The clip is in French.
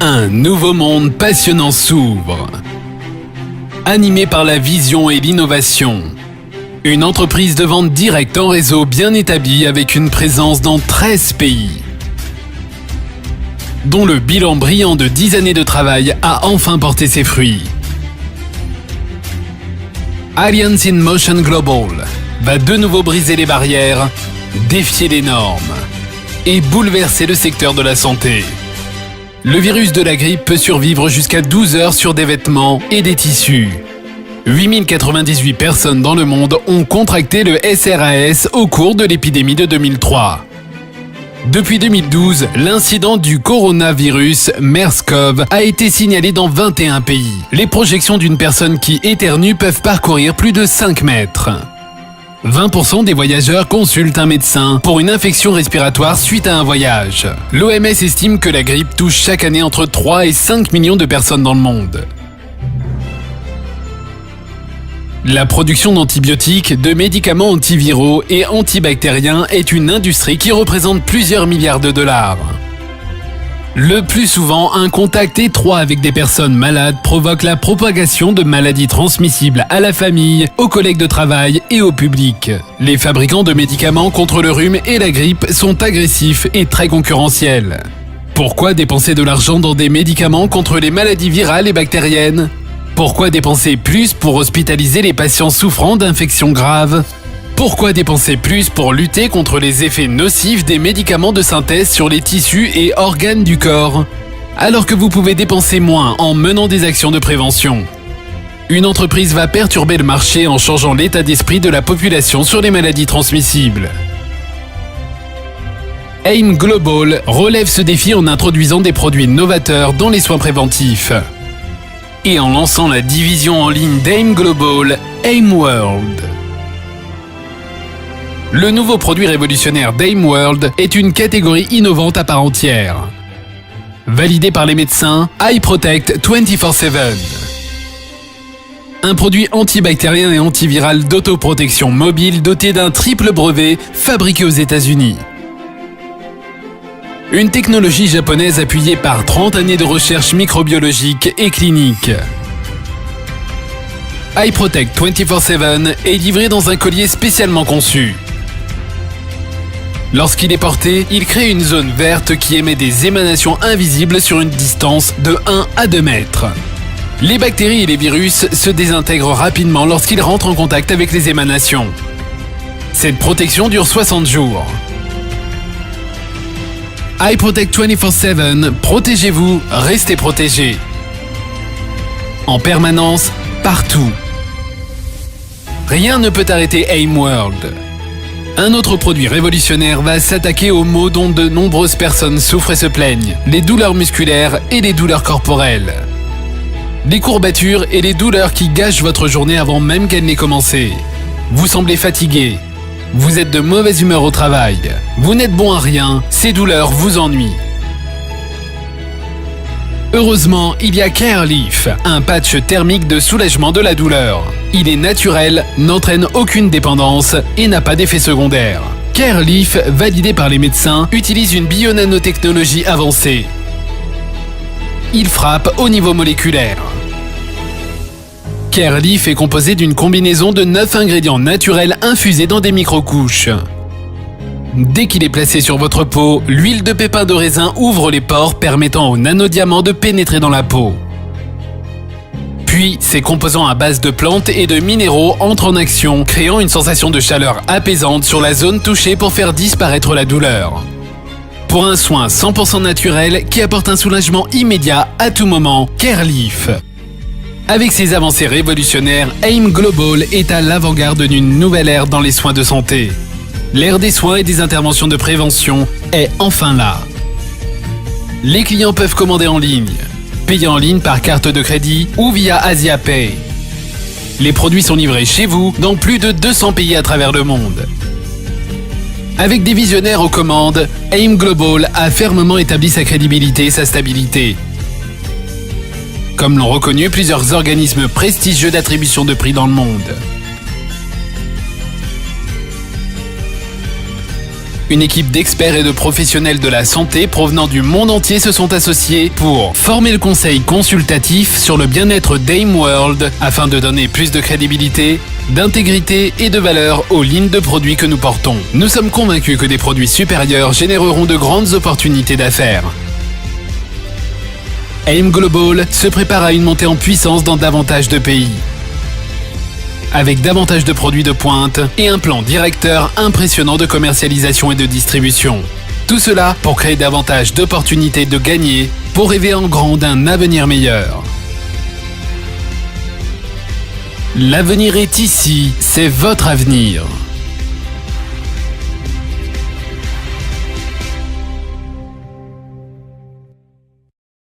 Un nouveau monde passionnant s'ouvre. Animé par la vision et l'innovation. Une entreprise de vente directe en réseau bien établie avec une présence dans 13 pays. Dont le bilan brillant de 10 années de travail a enfin porté ses fruits. Alliance in Motion Global va de nouveau briser les barrières, défier les normes et bouleverser le secteur de la santé. Le virus de la grippe peut survivre jusqu'à 12 heures sur des vêtements et des tissus. 8098 personnes dans le monde ont contracté le SRAS au cours de l'épidémie de 2003. Depuis 2012, l'incident du coronavirus MERS-CoV a été signalé dans 21 pays. Les projections d'une personne qui éternue peuvent parcourir plus de 5 mètres. 20% des voyageurs consultent un médecin pour une infection respiratoire suite à un voyage. L'OMS estime que la grippe touche chaque année entre 3 et 5 millions de personnes dans le monde. La production d'antibiotiques, de médicaments antiviraux et antibactériens est une industrie qui représente plusieurs milliards de dollars. Le plus souvent, un contact étroit avec des personnes malades provoque la propagation de maladies transmissibles à la famille, aux collègues de travail et au public. Les fabricants de médicaments contre le rhume et la grippe sont agressifs et très concurrentiels. Pourquoi dépenser de l'argent dans des médicaments contre les maladies virales et bactériennes ? Pourquoi dépenser plus pour hospitaliser les patients souffrant d'infections graves ? Pourquoi dépenser plus pour lutter contre les effets nocifs des médicaments de synthèse sur les tissus et organes du corps, alors que vous pouvez dépenser moins en menant des actions de prévention ? Une entreprise va perturber le marché en changeant l'état d'esprit de la population sur les maladies transmissibles. AIM Global relève ce défi en introduisant des produits novateurs dans les soins préventifs et en lançant la division en ligne d'AIM Global, AIM World. Le nouveau produit révolutionnaire d'AIM World est une catégorie innovante à part entière. Validé par les médecins, iProtect 24/7. Un produit antibactérien et antiviral d'autoprotection mobile doté d'un triple brevet fabriqué aux États-Unis. Une technologie japonaise appuyée par 30 années de recherche microbiologique et clinique. iProtect 24/7 est livré dans un collier spécialement conçu. Lorsqu'il est porté, il crée une zone verte qui émet des émanations invisibles sur une distance de 1 à 2 mètres. Les bactéries et les virus se désintègrent rapidement lorsqu'ils rentrent en contact avec les émanations. Cette protection dure 60 jours. iProtect 24/7, protégez-vous, restez protégés. En permanence, partout. Rien ne peut arrêter AIM World. Un autre produit révolutionnaire va s'attaquer aux maux dont de nombreuses personnes souffrent et se plaignent, les douleurs musculaires et les douleurs corporelles. Les courbatures et les douleurs qui gâchent votre journée avant même qu'elle n'ait commencé. Vous semblez fatigué. Vous êtes de mauvaise humeur au travail. Vous n'êtes bon à rien. Ces douleurs vous ennuient. Heureusement, il y a CareLeaf, un patch thermique de soulagement de la douleur. Il est naturel, n'entraîne aucune dépendance et n'a pas d'effet secondaire. CareLeaf, validé par les médecins, utilise une bionanotechnologie avancée. Il frappe au niveau moléculaire. CareLeaf est composé d'une combinaison de 9 ingrédients naturels infusés dans des micro-couches. Dès qu'il est placé sur votre peau, l'huile de pépins de raisin ouvre les pores permettant aux nanodiamants de pénétrer dans la peau. Puis, ces composants à base de plantes et de minéraux entrent en action, créant une sensation de chaleur apaisante sur la zone touchée pour faire disparaître la douleur. Pour un soin 100% naturel qui apporte un soulagement immédiat à tout moment, CareLeaf. Avec ses avancées révolutionnaires, AIM Global est à l'avant-garde d'une nouvelle ère dans les soins de santé. L'ère des soins et des interventions de prévention est enfin là. Les clients peuvent commander en ligne, payer en ligne par carte de crédit ou via AsiaPay. Les produits sont livrés chez vous dans plus de 200 pays à travers le monde. Avec des visionnaires aux commandes, AIM Global a fermement établi sa crédibilité et sa stabilité. Comme l'ont reconnu plusieurs organismes prestigieux d'attribution de prix dans le monde. Une équipe d'experts et de professionnels de la santé provenant du monde entier se sont associés pour former le conseil consultatif sur le bien-être d'AIM World afin de donner plus de crédibilité, d'intégrité et de valeur aux lignes de produits que nous portons. Nous sommes convaincus que des produits supérieurs généreront de grandes opportunités d'affaires. AIM Global se prépare à une montée en puissance dans davantage de pays, avec davantage de produits de pointe et un plan directeur impressionnant de commercialisation et de distribution. Tout cela pour créer davantage d'opportunités de gagner, pour rêver en grand d'un avenir meilleur. L'avenir est ici, c'est votre avenir.